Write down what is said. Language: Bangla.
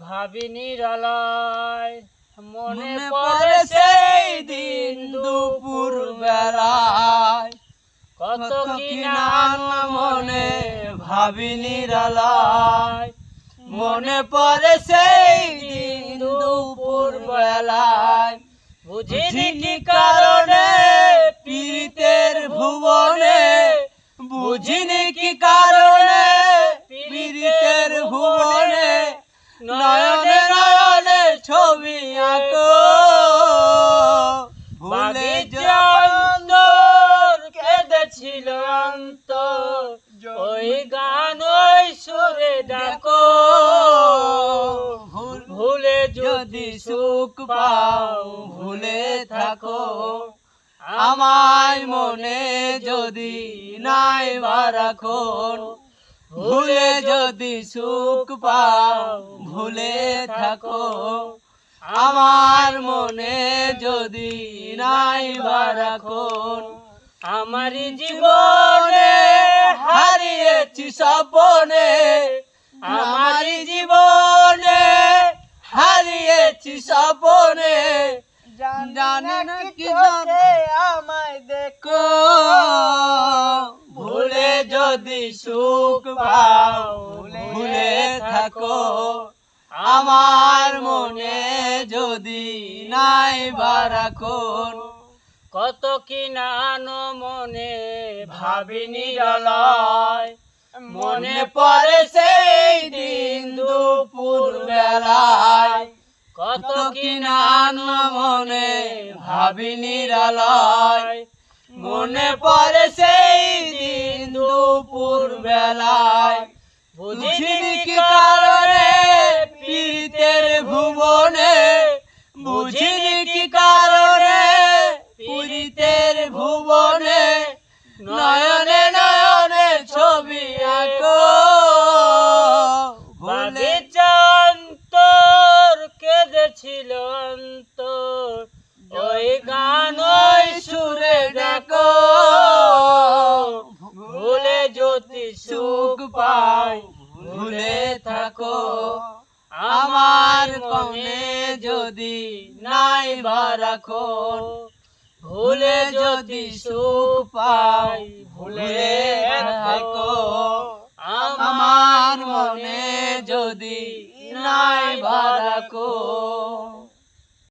ভাবিনি রালায় মনে পড়ে সেই দিন দুপুর বেলায় কত কি নাম মনে ভাবিনি রালায় মনে পড়ে সেই দিন দুপুর বেলায় বুঝিনি কি কারণে পীড়িতের ভুবনে বুঝিনি কি কারণে পীড়িতের ভুবনে নয়নে নয়নে ছবি আঁকো ভুলে অন্তর কেঁদেছিল অন্তর ওই গান ওই সুরে ডাকো ভুলে যদি সুখ পাও ভুলে থাকো আমার মনে যদি নাই রাখো ভুলে যদি সুখ পাও ভুলে থাকো আমার মনে যদি নাই রাখো আমার জীবনে হারিয়েছি স্বপ্নে আমার জীবনে হারিয়েছি স্বপ্নে জানে না কি আমায় দেখো ভুলে যদি সুখ পাও ভুলে থাকো আমার মনে যদি নাই রাখো কত কি নানো মনে ভাবিনি রালায় মনে পড়ে সেই দিন দুপুর বেলায় কত কি নানো মনে ভাবিনি রালায় মনে পড়ে সেই দিন দুপুর বেলায় বুঝিনি কি কারণে পীড়িতের ভুবনে বুঝিনি কি কারণে পীড়িতের ভুবনে নয়নে নয়নে ছবি আঁকো ভুলে অন্তর কেঁদেছিল অন্তর ওই গান ওই সুরে ডাকো ভুলে যদি সুখ পাই ভুলে থাকো আমার মনে যদি নাই রাখো ভুলে যদি সুখ পাই ভুলে থাকো আমার মনে যদি নাই রাখো।